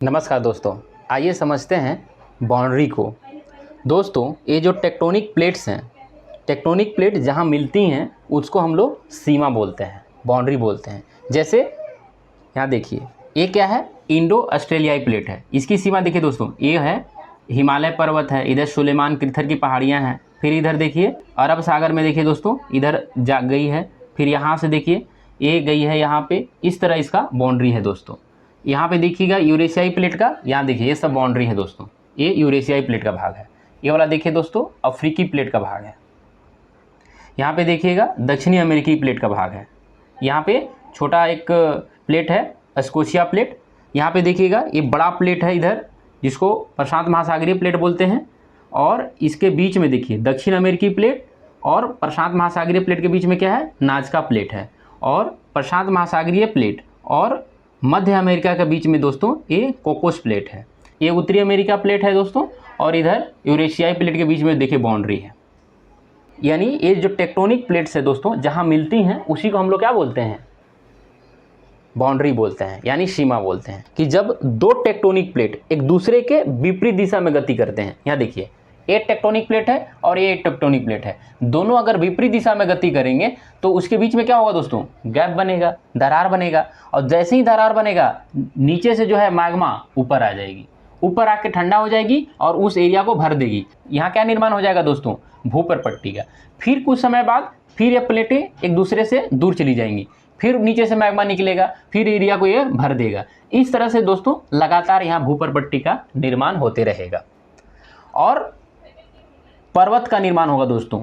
नमस्कार दोस्तों, आइए समझते हैं बाउंड्री को। दोस्तों, ये जो टेक्टोनिक प्लेट्स हैं, टेक्टोनिक प्लेट जहाँ मिलती हैं उसको हम लोग सीमा बोलते हैं, बाउंड्री बोलते हैं। जैसे यहाँ देखिए, ये क्या है? इंडो ऑस्ट्रेलियाई प्लेट है। इसकी सीमा देखिए दोस्तों, ये है हिमालय पर्वत है, इधर सुलेमान कृथर की पहाड़ियाँ हैं। फिर इधर देखिए अरब सागर में देखिए दोस्तों, इधर जा गई है। फिर यहाँ से देखिए ये गई है यहाँ पे। इस तरह इसका बाउंड्री है दोस्तों। यहाँ पे देखिएगा यूरेशियाई प्लेट का, यहाँ देखिए ये सब बाउंड्री है दोस्तों। ये यूरेशियाई प्लेट का भाग है। ये वाला देखिए दोस्तों अफ्रीकी प्लेट का भाग है। यहाँ पे देखिएगा दक्षिणी अमेरिकी प्लेट का भाग है। यहाँ पे छोटा एक प्लेट है स्कोशिया प्लेट। यहाँ पे देखिएगा ये बड़ा प्लेट है इधर, जिसको प्रशांत महासागरीय प्लेट बोलते हैं। और इसके बीच में देखिए दक्षिण अमेरिकी प्लेट और प्रशांत महासागरीय प्लेट के बीच में क्या है? नाजका प्लेट है। और प्रशांत महासागरीय प्लेट और मध्य अमेरिका के बीच में दोस्तों ये कोकोस प्लेट है। ये उत्तरी अमेरिका प्लेट है दोस्तों। और इधर यूरेशियाई प्लेट के बीच में देखिए बाउंड्री है। यानी ये जो टेक्टोनिक प्लेट्स है दोस्तों, जहाँ मिलती हैं उसी को हम लोग क्या बोलते हैं? बाउंड्री बोलते हैं, यानी सीमा बोलते हैं। कि जब दो टेक्टोनिक प्लेट एक दूसरे के विपरीत दिशा में गति करते हैं। यहाँ देखिए एक टेक्टोनिक प्लेट है और ये एक टेक्टोनिक प्लेट है, दोनों अगर विपरीत दिशा में गति करेंगे तो उसके बीच में क्या होगा दोस्तों? गैप बनेगा, दरार बनेगा। और जैसे ही दरार बनेगा, नीचे से जो है मैग्मा ऊपर आ जाएगी, ऊपर आके ठंडा हो जाएगी और उस एरिया को भर देगी। यहाँ क्या निर्माण हो जाएगा दोस्तों? भूपर्पट्टी का। फिर कुछ समय बाद फिर ये प्लेटें एक दूसरे से दूर चली जाएंगी, फिर नीचे से मैग्मा निकलेगा, फिर एरिया को ये भर देगा। इस तरह से दोस्तों लगातार यहाँ भूपर्पट्टी का निर्माण होते रहेगा। और पर्वत का निर्माण होगा दोस्तों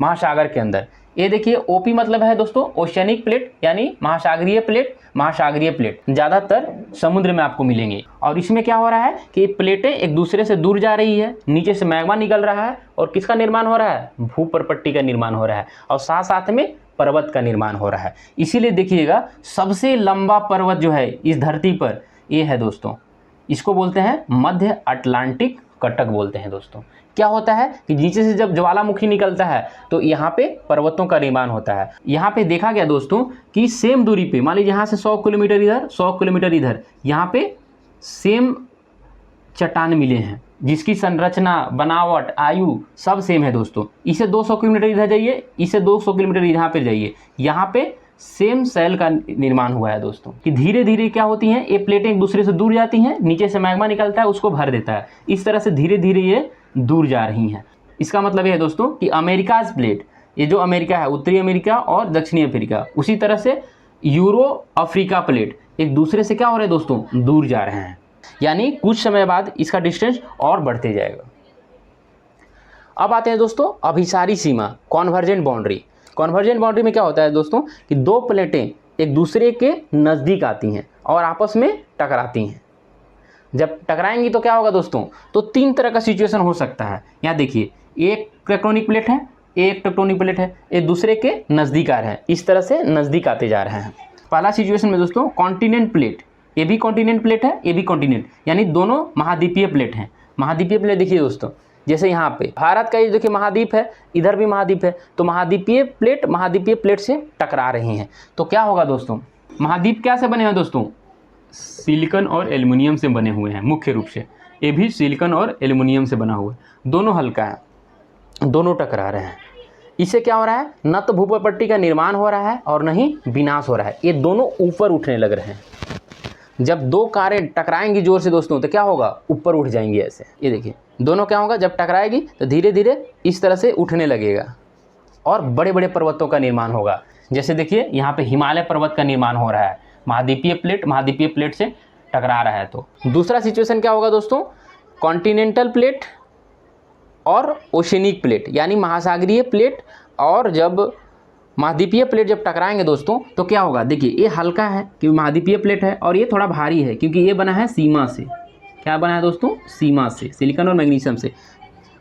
महासागर के अंदर। ये देखिए ओपी मतलब है दोस्तों ओशियनिक प्लेट, यानी महासागरीय प्लेट। महासागरीय प्लेट ज़्यादातर समुद्र में आपको मिलेंगे। और इसमें क्या हो रहा है कि प्लेटें एक दूसरे से दूर जा रही है, नीचे से मैग्मा निकल रहा है और किसका निर्माण हो रहा है? भूपर्पट्टी का निर्माण हो रहा है। और साथ साथ में पर्वत का निर्माण हो रहा है। इसीलिए देखिएगा सबसे लंबा पर्वत जो है इस धरती पर, ये है दोस्तों, इसको बोलते हैं मध्य अटलांटिक कटक बोलते हैं दोस्तों। क्या होता है कि नीचे से जब ज्वालामुखी निकलता है तो यहाँ पे पर्वतों का निर्माण होता है। यहाँ पे देखा गया दोस्तों कि सेम दूरी पे, मान लीजिए यहाँ से 100 किलोमीटर इधर, 100 किलोमीटर इधर, यहाँ पे सेम चट्टान मिले हैं जिसकी संरचना, बनावट, आयु सब सेम है दोस्तों। इसे 200 किलोमीटर इधर जाइए, इसे 200 किलोमीटर यहाँ पे जाइए, यहाँ पे सेम सेल का निर्माण हुआ है दोस्तों। कि धीरे धीरे क्या होती हैं, ये प्लेटें एक दूसरे से दूर जाती हैं, नीचे से मैग्मा निकलता है, उसको भर देता है। इस तरह से धीरे धीरे ये दूर जा रही हैं। इसका मतलब ये है दोस्तों कि अमेरिकाज प्लेट, ये जो अमेरिका है, उत्तरी अमेरिका और दक्षिणी अफ्रीका, उसी तरह से यूरो अफ्रीका प्लेट एक दूसरे से क्या हो रहे हैं दोस्तों? दूर जा रहे हैं। यानी कुछ समय बाद इसका डिस्टेंस और बढ़ते जाएगा। अब आते हैं दोस्तों अभिसारी सीमा, कॉन्वर्जेंट बाउंड्री। कॉन्वर्जेंट बाउंड्री में क्या होता है दोस्तों कि दो प्लेटें एक दूसरे के नज़दीक आती हैं और आपस में टकराती हैं। जब टकराएंगी तो क्या होगा दोस्तों? तो तीन तरह का सिचुएशन हो सकता है। यहाँ देखिए एक टेक्टोनिक प्लेट है, एक टेक्टोनिक प्लेट है, एक दूसरे के नज़दीक आ रहे हैं, इस तरह से नज़दीक आते जा रहे हैं। पहला सिचुएशन में दोस्तों कॉन्टिनेंट प्लेट, ये भी कॉन्टिनेंट प्लेट है, ये भी कॉन्टिनेंट, यानी दोनों महाद्वीपीय प्लेट हैं। महाद्वीपीय प्लेट देखिए दोस्तों, जैसे यहाँ पे भारत का ये देखिए महाद्वीप है, इधर भी महाद्वीप है, तो महाद्वीपीय प्लेट से टकरा रही हैं। तो क्या होगा दोस्तों? महाद्वीप क्या से बने हैं दोस्तों? सिलिकॉन और एल्युमिनियम से बने हुए हैं मुख्य रूप से। ये भी सिलिकॉन और एल्युमिनियम से बना हुआ है। दोनों हल्का है, दोनों टकरा रहे हैं। इससे क्या हो रहा है? न तो भूपर्पट्टी का निर्माण हो रहा है और न ही विनाश हो रहा है। ये दोनों ऊपर उठने लग रहे हैं। जब दो कारें टकराएंगी जोर से दोस्तों तो क्या होगा? ऊपर उठ जाएंगी ऐसे। ये देखिए दोनों क्या होगा, जब टकराएगी तो धीरे धीरे इस तरह से उठने लगेगा और बड़े बड़े पर्वतों का निर्माण होगा। जैसे देखिए यहाँ पे हिमालय पर्वत का निर्माण हो रहा है, महाद्वीपीय प्लेट से टकरा रहा है। तो दूसरा सिचुएशन क्या होगा दोस्तों? कॉन्टिनेंटल प्लेट और ओशनिक प्लेट, यानी महासागरीय प्लेट। और जब महाद्वीपीय प्लेट जब टकराएंगे दोस्तों तो क्या होगा? देखिए ये हल्का है क्योंकि महाद्वीपीय प्लेट है, और ये थोड़ा भारी है क्योंकि ये बना है सीमा से। क्या बना है दोस्तों? सीमा से, सिलिकॉन और मैग्नीशियम से।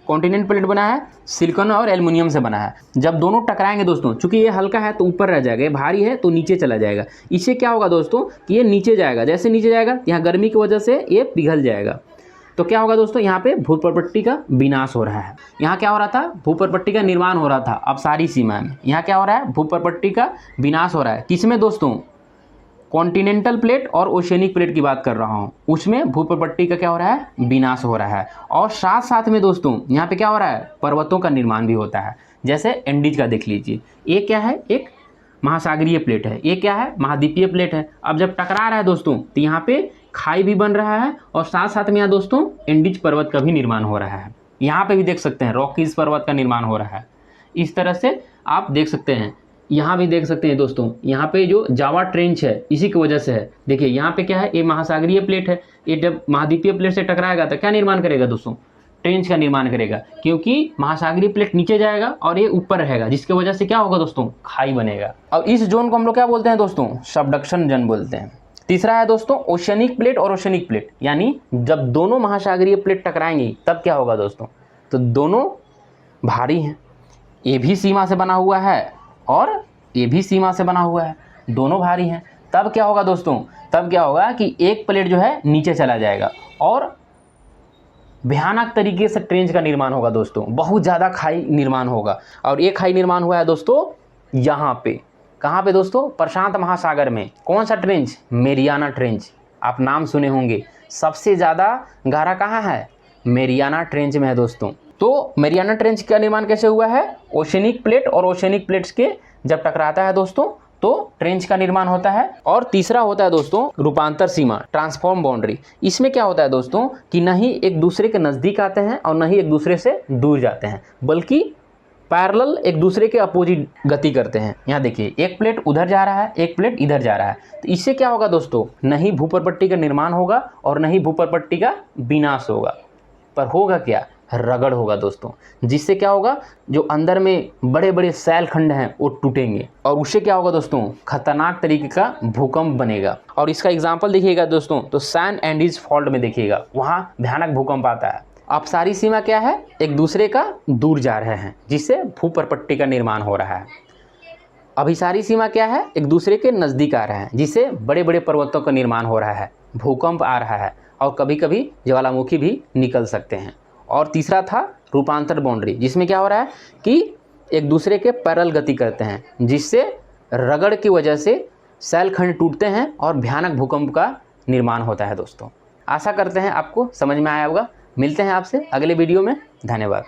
कॉन्टिनेंट प्लेट बना है सिलिकॉन और एल्युमिनियम से बना है। जब दोनों टकराएंगे दोस्तों, चूंकि ये हल्का है तो ऊपर रह जाएगा, ये भारी है तो नीचे चला जाएगा। इससे क्या होगा दोस्तों कि ये नीचे जाएगा, जैसे नीचे जाएगा यहाँ गर्मी की वजह से ये पिघल जाएगा। तो क्या होगा दोस्तों? यहाँ पे भूपर्पट्टी का विनाश हो रहा है। यहाँ क्या हो रहा था? भूपर्पट्टी का निर्माण हो रहा था अब सारी सीमा में। यहाँ क्या हो रहा है? भूपर्पट्टी का विनाश हो रहा है। किसमें दोस्तों? कॉन्टिनेंटल प्लेट और ओशियनिक प्लेट की बात कर रहा हूँ, उसमें भूप्रपट्टी का क्या हो रहा है, विनाश हो रहा है। और साथ साथ में दोस्तों यहाँ पे क्या हो रहा है, पर्वतों का निर्माण भी होता है। जैसे एंडीज का देख लीजिए, ये क्या है, एक महासागरीय प्लेट है, ये क्या है, महाद्वीपीय प्लेट है। अब जब टकरा रहा है दोस्तों तो यहाँ पे खाई भी बन रहा है और साथ साथ में यहाँ दोस्तों एंडीज पर्वत का भी निर्माण हो रहा है। यहाँ पे भी देख सकते हैं रॉकीज पर्वत का निर्माण हो रहा है। इस तरह से आप देख सकते हैं, यहाँ भी देख सकते हैं दोस्तों, यहाँ पे जो जावा ट्रेंच है इसी की वजह से है। देखिए यहाँ पे क्या है, ये महासागरीय प्लेट है, ये जब महाद्वीपीय प्लेट से टकराएगा तो क्या निर्माण करेगा दोस्तों, ट्रेंच का निर्माण करेगा, क्योंकि महासागरीय प्लेट नीचे जाएगा और ये ऊपर रहेगा, जिसकी वजह से क्या होगा दोस्तों, खाई बनेगा। अब इस जोन को हम लोग क्या बोलते हैं दोस्तों, सबडक्शन जोन बोलते हैं। तीसरा है दोस्तों ओशियनिक प्लेट और ओशियनिक प्लेट, यानी जब दोनों महासागरीय प्लेट टकराएंगी तब क्या होगा दोस्तों, तो दोनों भारी हैं, ये भी सीमा से बना हुआ है और ये भी सीमा से बना हुआ है, दोनों भारी हैं। तब क्या होगा दोस्तों, तब क्या होगा कि एक प्लेट जो है नीचे चला जाएगा और भयानक तरीके से ट्रेंच का निर्माण होगा दोस्तों, बहुत ज़्यादा खाई निर्माण होगा। और ये खाई निर्माण हुआ है दोस्तों यहाँ पे, कहाँ पे दोस्तों, प्रशांत महासागर में। कौन सा ट्रेंच, मेरियाना ट्रेंच, आप नाम सुने होंगे। सबसे ज़्यादा गहरा कहाँ है, मेरियाना ट्रेंच में है दोस्तों। तो मेरियाना ट्रेंच का निर्माण कैसे हुआ है, ओशियनिक प्लेट और ओशियनिक प्लेट्स के जब टकराता है दोस्तों तो ट्रेंच का निर्माण होता है। और तीसरा होता है दोस्तों रूपांतर सीमा, ट्रांसफॉर्म बाउंड्री। इसमें क्या होता है दोस्तों कि न ही एक दूसरे के नज़दीक आते हैं और न ही एक दूसरे से दूर जाते हैं, बल्कि पैरेलल एक दूसरे के अपोजिट गति करते हैं। यहाँ देखिए, एक प्लेट उधर जा रहा है, एक प्लेट इधर जा रहा है, तो इससे क्या होगा दोस्तों, न ही भूप्रपट्टी का निर्माण होगा और न ही भूप्रपट्टी का विनाश होगा, पर होगा क्या, रगड़ होगा दोस्तों। जिससे क्या होगा, जो अंदर में बड़े बड़े सैल खंड हैं वो टूटेंगे और उससे क्या होगा दोस्तों, खतरनाक तरीके का भूकंप बनेगा। और इसका एग्जांपल देखिएगा दोस्तों, तो सैन एंडीज फॉल्ट में देखिएगा, वहाँ भयानक भूकंप आता है। अब सारी सीमा क्या है, एक दूसरे का दूर जा रहे हैं, जिससे भूप्रपट्टी का निर्माण हो रहा है। अभी सारी सीमा क्या है, एक दूसरे के नज़दीक आ रहे हैं, जिससे बड़े बड़े पर्वतों का निर्माण हो रहा है, भूकंप आ रहा है और कभी कभी ज्वालामुखी भी निकल सकते हैं। और तीसरा था रूपांतर बाउंड्री, जिसमें क्या हो रहा है कि एक दूसरे के पैरेलल गति करते हैं, जिससे रगड़ की वजह से सैल खंड टूटते हैं और भयानक भूकंप का निर्माण होता है दोस्तों। आशा करते हैं आपको समझ में आया होगा। मिलते हैं आपसे अगले वीडियो में, धन्यवाद।